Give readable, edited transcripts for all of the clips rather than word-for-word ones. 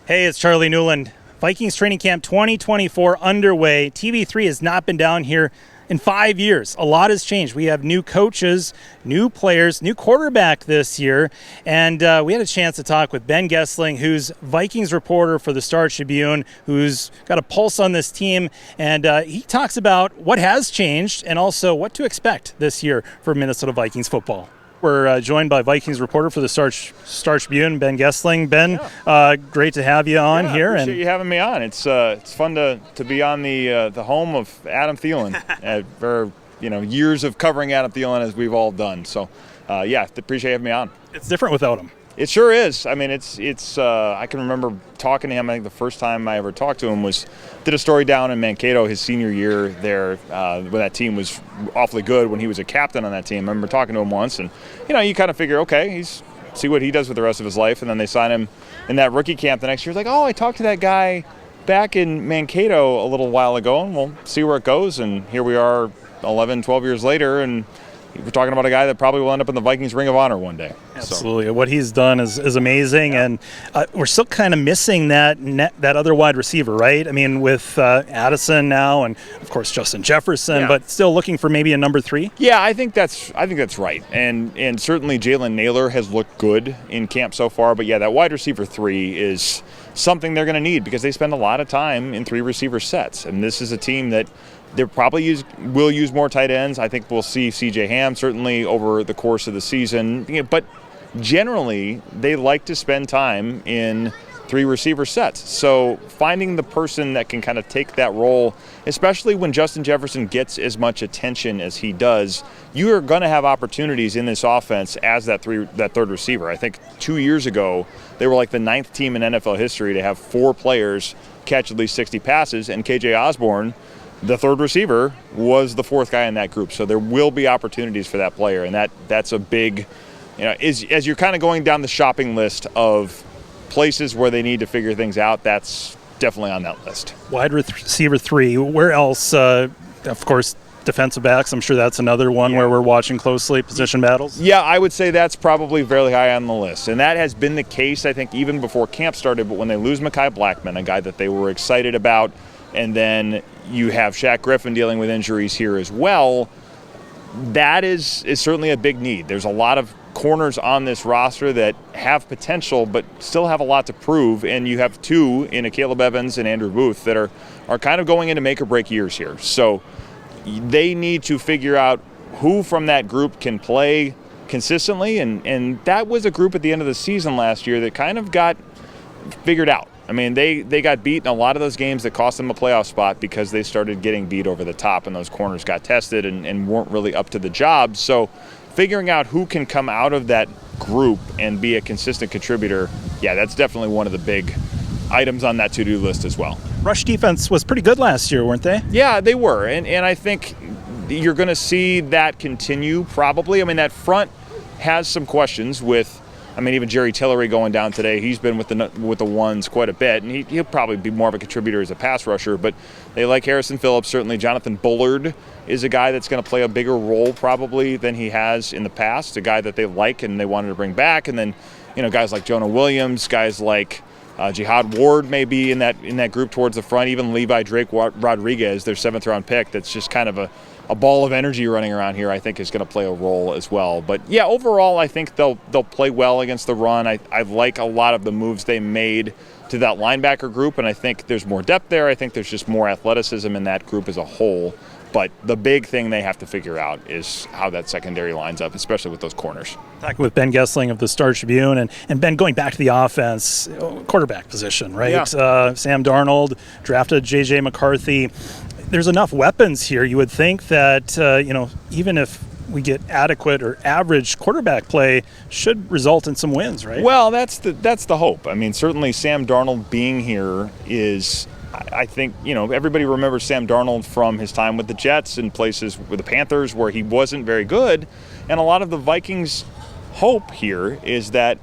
Hey, it's Charlie Newland. Vikings Training Camp 2024 underway. TV3 has not been down here in 5 years. A lot has changed. We have new coaches, new players, new quarterback this year. And we had a chance to talk with Ben Goessling, who's Vikings reporter for the Star-Tribune, who's got a pulse on this team. And he talks about what has changed and also what to expect this year for Minnesota Vikings football. We're joined by Vikings reporter for the Star-Tribune, Ben Goessling. Ben, great to have you on here. Appreciate you having me on. It's fun to be on the home of Adam Thielen for years of covering Adam Thielen as we've all done. So appreciate having me on. It's different without him. It sure is. I mean, it's. I can remember talking to him. I think the first time I ever talked to him did a story down in Mankato his senior year there when that team was awfully good when he was a captain on that team. I remember talking to him once, and you kind of figure, okay, see what he does with the rest of his life, and then they sign him in that rookie camp the next year. It's like, oh, I talked to that guy back in Mankato a little while ago, and we'll see where it goes. And here we are 11, 12 years later, and we're talking about a guy that probably will end up in the Vikings Ring of Honor one day. Absolutely. So what he's done is amazing, and we're still kind of missing that other wide receiver, right? I mean, with Addison now and, of course, Justin Jefferson, but still looking for maybe a number 3? Yeah, I think that's right. And certainly Jalen Naylor has looked good in camp so far, but that wide receiver 3 is something they're going to need because they spend a lot of time in 3 receiver sets, and this is a team that they probably will use more tight ends. I think we'll see C.J. Ham certainly over the course of the season. But generally, they like to spend time in 3 receiver sets. So finding the person that can kind of take that role, especially when Justin Jefferson gets as much attention as he does, you are going to have opportunities in this offense as that third receiver. I think 2 years ago, they were like the 9th team in NFL history to have 4 players catch at least 60 passes, and K.J. Osborne, the third receiver, was the 4th guy in that group. So there will be opportunities for that player, and that's a big, as you're kind of going down the shopping list of places where they need to figure things out, that's definitely on that list. Wide receiver 3, where else? Of course, defensive backs, I'm sure that's another one where we're watching closely, position battles. Yeah, I would say that's probably fairly high on the list. And that has been the case, I think, even before camp started. But when they lose Mekhi Blackman, a guy that they were excited about, and then you have Shaq Griffin dealing with injuries here as well, that is certainly a big need. There's a lot of corners on this roster that have potential but still have a lot to prove, and you have 2 in Caleb Evans and Andrew Booth that are kind of going into make-or-break years here. So they need to figure out who from that group can play consistently, and that was a group at the end of the season last year that kind of got figured out. I mean, they got beat in a lot of those games that cost them a playoff spot because they started getting beat over the top and those corners got tested and weren't really up to the job. So figuring out who can come out of that group and be a consistent contributor, that's definitely one of the big items on that to-do list as well. Rush defense was pretty good last year, weren't they? Yeah, they were. And I think you're going to see that continue probably. I mean, that front has some questions with, even Jerry Tillery going down today. He's been with the ones quite a bit, and he'll probably be more of a contributor as a pass rusher. But they like Harrison Phillips. Certainly Jonathan Bullard is a guy that's going to play a bigger role probably than he has in the past, a guy that they like and they wanted to bring back. And then, guys like Jonah Williams, guys like Jihad Ward may be in that group towards the front. Even Levi Drake Rodriguez, their 7th-round pick, that's just kind of a ball of energy running around here, I think is going to play a role as well. But overall, I think they'll play well against the run. I like a lot of the moves they made to that linebacker group, and I think there's more depth there. I think there's just more athleticism in that group as a whole. But the big thing they have to figure out is how that secondary lines up, especially with those corners. Talking with Ben Goessling of the Star-Tribune, and Ben, going back to the offense, quarterback position, right? Yeah. Sam Darnold drafted J.J. McCarthy. There's enough weapons here. You would think that, even if we get adequate or average quarterback play, should result in some wins, right? Well, that's the hope. I mean, certainly Sam Darnold being here is, I think, everybody remembers Sam Darnold from his time with the Jets and places with the Panthers where he wasn't very good. And a lot of the Vikings' hope here is that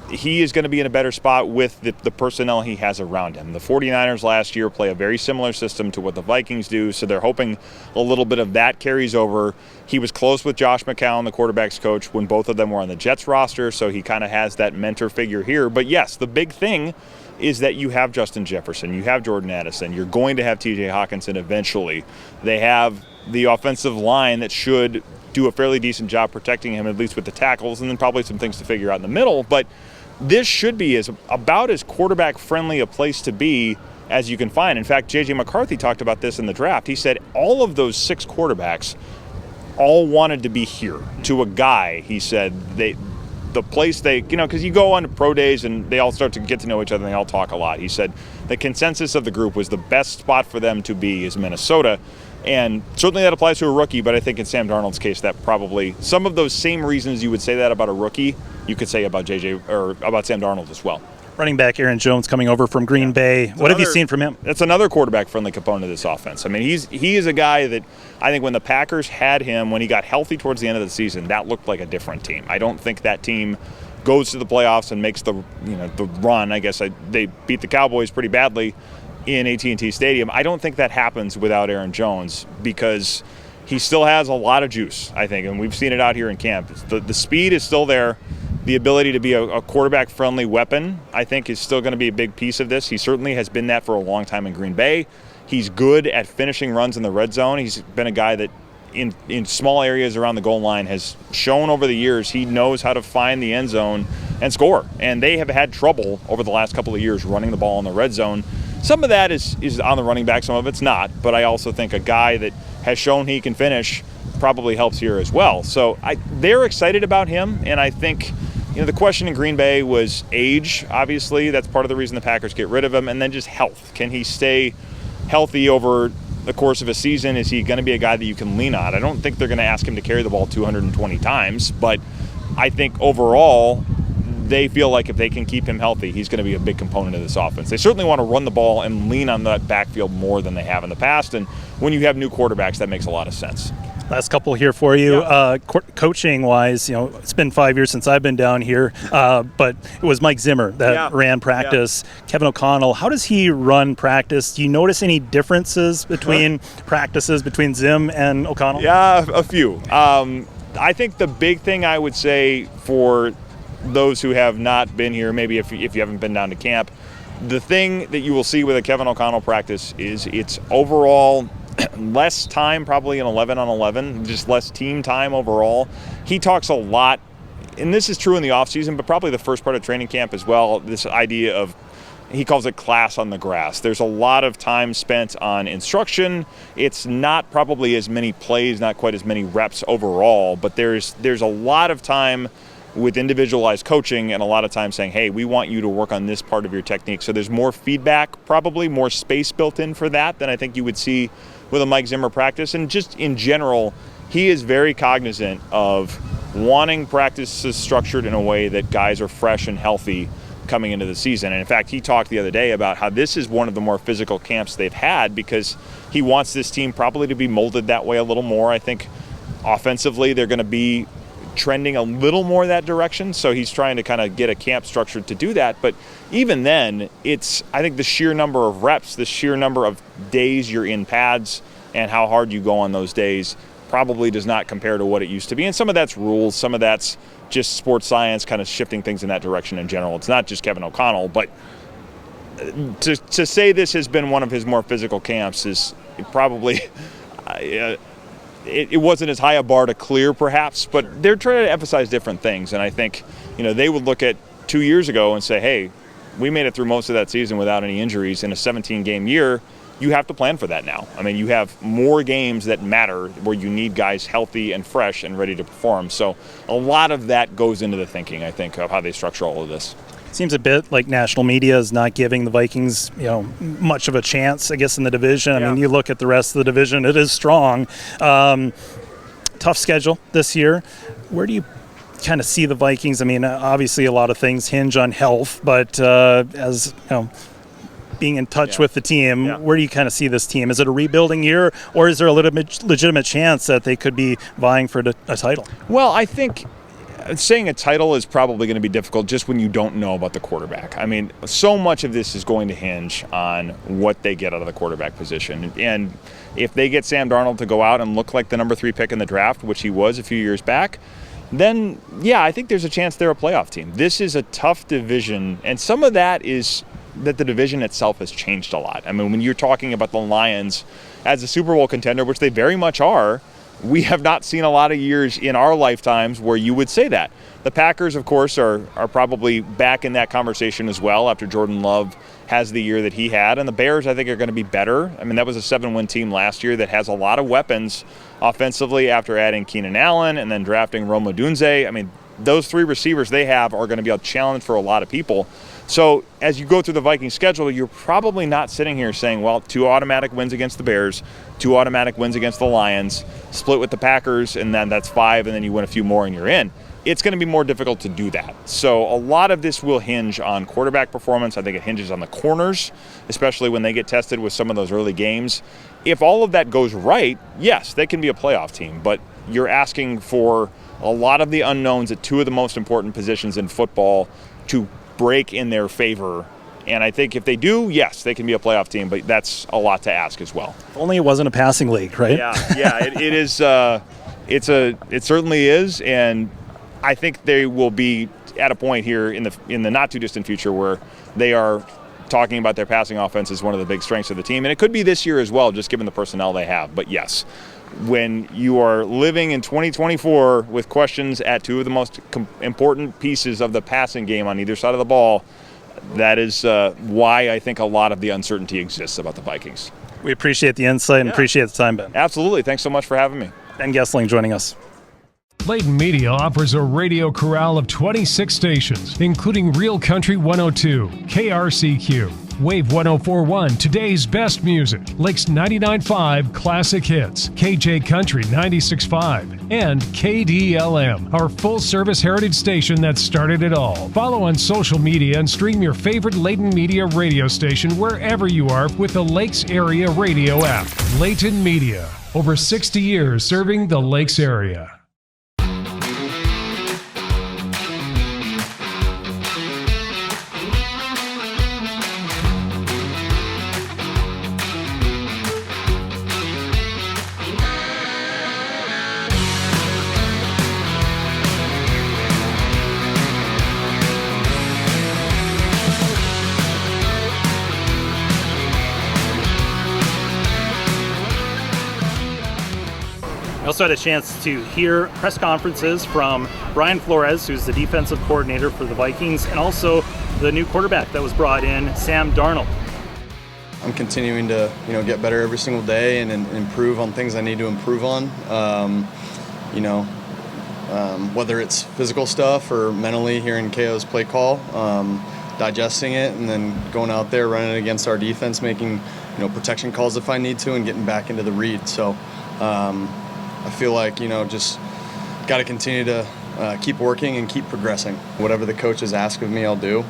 he is going to be in a better spot with the personnel he has around him. The 49ers last year play a very similar system to what the Vikings do, so they're hoping a little bit of that carries over. He was close with Josh McCown, the quarterback's coach, when both of them were on the Jets roster, so he kind of has that mentor figure here. But yes, the big thing is that you have Justin Jefferson, you have Jordan Addison, you're going to have TJ Hawkinson eventually. They have the offensive line that should do a fairly decent job protecting him, at least with the tackles, and then probably some things to figure out in the middle. But this should be about as quarterback-friendly a place to be as you can find. In fact, J.J. McCarthy talked about this in the draft. He said all of those 6 quarterbacks all wanted to be here. To a guy, he said, the place because you go on to pro days and they all start to get to know each other and they all talk a lot. He said the consensus of the group was the best spot for them to be is Minnesota. And certainly that applies to a rookie, but I think in Sam Darnold's case, that probably some of those same reasons you would say that about a rookie, you could say about about Sam Darnold as well. Running back Aaron Jones coming over from Green Bay. What have you seen from him? That's another quarterback-friendly component of this offense. I mean, he is a guy that I think when the Packers had him, when he got healthy towards the end of the season, that looked like a different team. I don't think that team goes to the playoffs and makes the run. I guess they beat the Cowboys pretty badly in AT&T Stadium. I don't think that happens without Aaron Jones because he still has a lot of juice, I think, and we've seen it out here in camp. The speed is still there. The ability to be a quarterback-friendly weapon, I think, is still going to be a big piece of this. He certainly has been that for a long time in Green Bay. He's good at finishing runs in the red zone. He's been a guy that in small areas around the goal line has shown over the years he knows how to find the end zone and score. And they have had trouble over the last couple of years running the ball in the red zone. Some of that is on the running back, some of it's not. But I also think a guy that has shown he can finish probably helps here as well. So they're excited about him, and I think the question in Green Bay was age, obviously. That's part of the reason the Packers get rid of him, and then just health. Can he stay healthy over the course of a season? Is he going to be a guy that you can lean on? I don't think they're going to ask him to carry the ball 220 times, but I think overall they feel like if they can keep him healthy, he's going to be a big component of this offense. They certainly want to run the ball and lean on that backfield more than they have in the past, and when you have new quarterbacks, that makes a lot of sense. Last couple here for you. Coaching-wise, it's been 5 years since I've been down here, but it was Mike Zimmer that ran practice. Kevin O'Connell, how does he run practice? Do you notice any differences between practices between Zim and O'Connell? Yeah, a few. I think the big thing I would say for those who have not been here, maybe if you haven't been down to camp, the thing that you will see with a Kevin O'Connell practice is it's overall less time, probably an 11-on-11, just less team time overall. He talks a lot, and this is true in the offseason, but probably the first part of training camp as well, this idea of, he calls it class on the grass. There's a lot of time spent on instruction. It's not probably as many plays, not quite as many reps overall, but there's a lot of time with individualized coaching and a lot of time saying, hey, we want you to work on this part of your technique. So there's more feedback, probably more space built in for that than I think you would see with a Mike Zimmer practice. And just in general, he is very cognizant of wanting practices structured in a way that guys are fresh and healthy coming into the season. And in fact, he talked the other day about how this is one of the more physical camps they've had because he wants this team probably to be molded that way a little more. I think offensively they're going to be trending a little more that direction, so he's trying to kind of get a camp structured to do that. But even then, it's, I think, the sheer number of reps, the sheer number of days you're in pads and how hard you go on those days probably does not compare to what it used to be. And some of that's rules, some of that's just sports science kind of shifting things in that direction in general. It's not just Kevin O'Connell, but to say this has been one of his more physical camps is probably it wasn't as high a bar to clear, perhaps, but they're trying to emphasize different things. And I think, they would look at 2 years ago and say, hey, we made it through most of that season without any injuries in a 17-game year. You have to plan for that now. I mean, you have more games that matter where you need guys healthy and fresh and ready to perform. So a lot of that goes into the thinking, I think, of how they structure all of this. Seems a bit like national media is not giving the Vikings, much of a chance, I guess, in the division. I mean, you look at the rest of the division, it is strong. Tough schedule this year. Where do you kind of see the Vikings? I mean, obviously a lot of things hinge on health, but as being in touch with the team, where do you kind of see this team? Is it a rebuilding year, or is there a legitimate chance that they could be vying for a title? Well, I think saying a title is probably going to be difficult just when you don't know about the quarterback. I mean, so much of this is going to hinge on what they get out of the quarterback position. And if they get Sam Darnold to go out and look like the number 3 pick in the draft, which he was a few years back, then, I think there's a chance they're a playoff team. This is a tough division, and some of that is that the division itself has changed a lot. I mean, when you're talking about the Lions as a Super Bowl contender, which they very much are, we have not seen a lot of years in our lifetimes where you would say that. The Packers, of course, are probably back in that conversation as well after Jordan Love has the year that he had. And the Bears, I think, are going to be better. I mean, that was a 7-win team last year that has a lot of weapons offensively after adding Keenan Allen and then drafting Rome Odunze. I mean, those three receivers they have are going to be a challenge for a lot of people. So as you go through the Vikings schedule, you're probably not sitting here saying, well, 2 automatic wins against the Bears, 2 automatic wins against the Lions, split with the Packers, and then that's 5, and then you win a few more and you're in. It's going to be more difficult to do that. So a lot of this will hinge on quarterback performance. I think it hinges on the corners, especially when they get tested with some of those early games. If all of that goes right, yes, they can be a playoff team, but you're asking for a lot of the unknowns at 2 of the most important positions in football to break in their favor. And I think if they do, yes, they can be a playoff team, but that's a lot to ask as well. If only it wasn't a passing league, right? Yeah, it is. It certainly is, and I think they will be at a point here in the not too distant future where they are talking about their passing offense as one of the big strengths of the team, and it could be this year as well, just given the personnel they have. But yes, when you are living in 2024 with questions at 2 of the most important pieces of the passing game on either side of the ball, that is why I think a lot of the uncertainty exists about the Vikings. We appreciate the insight and appreciate the time, Ben. Absolutely. Thanks so much for having me. Ben Gessling joining us. Layton Media offers a radio corral of 26 stations, including Real Country 102, KRCQ, Wave 1041, Today's Best Music, Lakes 99.5 Classic Hits, KJ Country 96.5, and KDLM, our full-service heritage station that started it all. Follow on social media and stream your favorite Layton Media radio station wherever you are with the Lakes Area Radio app. Layton Media, over 60 years serving the Lakes area. I also had a chance to hear press conferences from Brian Flores, who's the defensive coordinator for the Vikings, and also the new quarterback that was brought in, Sam Darnold. I'm continuing to, get better every single day and improve on things I need to improve on. Whether it's physical stuff or mentally hearing KO's play call, digesting it, and then going out there running it against our defense, making protection calls if I need to, and getting back into the read. So I feel like just got to continue to keep working and keep progressing. Whatever the coaches ask of me, I'll do.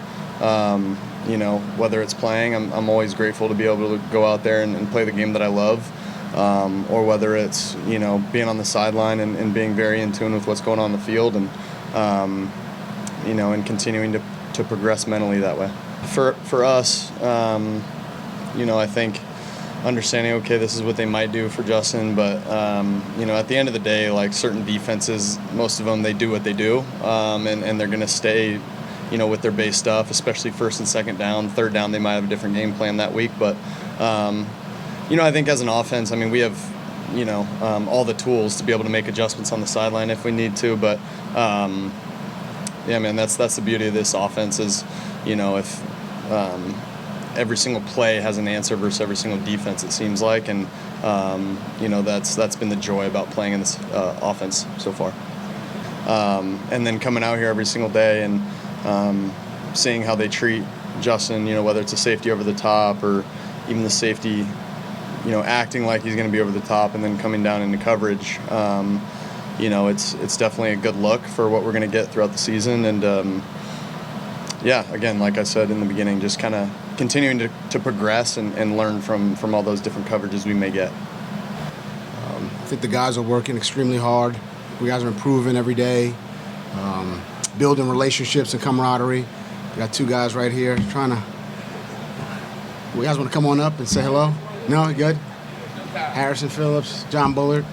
Whether it's playing, I'm always grateful to be able to go out there and play the game that I love, or whether it's being on the sideline and being very in tune with what's going on in the field, and and continuing to progress mentally that way. For us, I think understanding, okay, this is what they might do for Justin, but at the end of the day, like certain defenses, most of them, they do what they do, and they're going to stay with their base stuff, especially first and second down. Third down, they might have a different game plan that week, but I think as an offense, we have all the tools to be able to make adjustments on the sideline if we need to, but that's the beauty of this offense is if every single play has an answer versus every single defense, it seems like, and that's been the joy about playing in this offense so far. And then coming out here every single day and seeing how they treat Justin, whether it's a safety over the top or even the safety, acting like he's going to be over the top and then coming down into coverage. It's definitely a good look for what we're going to get throughout the season. And again, like I said in the beginning, just kind of continuing to progress and learn from all those different coverages we may get. I think the guys are working extremely hard. We guys are improving every day, building relationships and camaraderie. We got 2 guys right here trying to. You guys want to come on up and say hello? No, good. Harrison Phillips, John Bullard.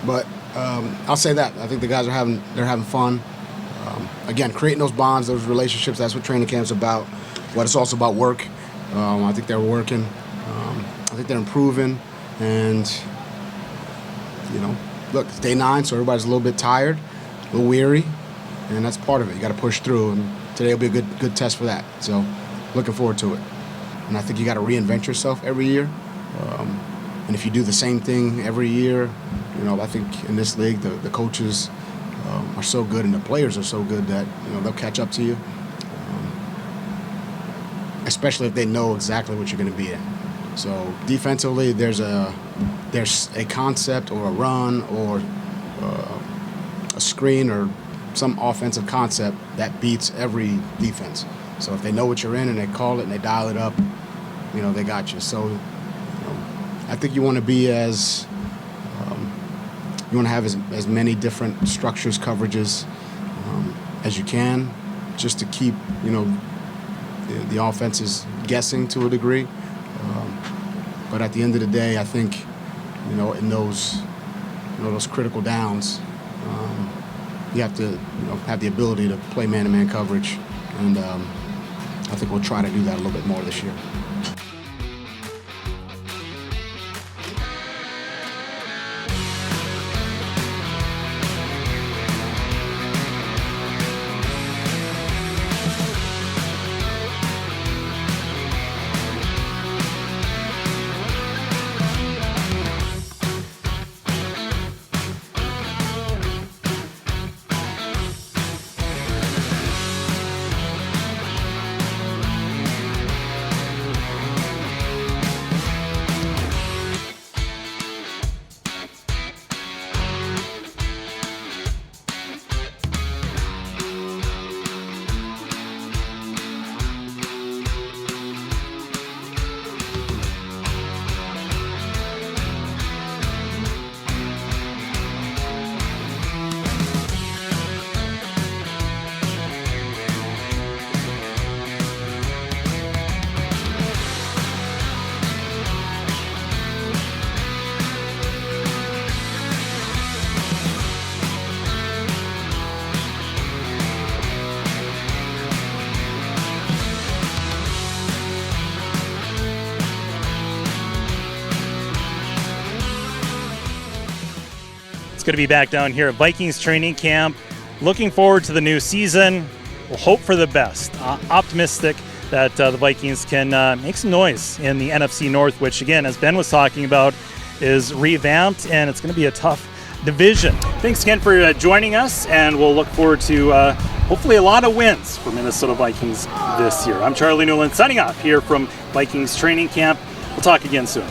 But I'll say that I think the guys are having fun. Again, creating those bonds, those relationships, that's what training camp's about. But it's also about work. I think they're working. I think they're improving. And, look, it's day 9, so everybody's a little bit tired, a little weary, and that's part of it. You got to push through, and today will be a good test for that. So looking forward to it. And I think you got to reinvent yourself every year. And if you do the same thing every year, I think in this league the coaches are so good and the players are so good that they'll catch up to you, especially if they know exactly what you're going to be in. So defensively, there's a concept or a run or a screen or some offensive concept that beats every defense. So if they know what you're in and they call it and they dial it up, they got you. So I think you want to be you want to have as many different structures, coverages as you can, just to keep the offenses guessing to a degree. But at the end of the day, I think in those critical downs, you have to have the ability to play man-to-man coverage, and I think we'll try to do that a little bit more this year. It's going to be back down here at Vikings training camp. Looking forward to the new season. We'll hope for the best. Optimistic that the Vikings can make some noise in the NFC North, which, again, as Ben was talking about, is revamped, and it's going to be a tough division. Thanks again for joining us, and we'll look forward to hopefully a lot of wins for Minnesota Vikings this year. I'm Charlie Newland signing off here from Vikings training camp. We'll talk again soon.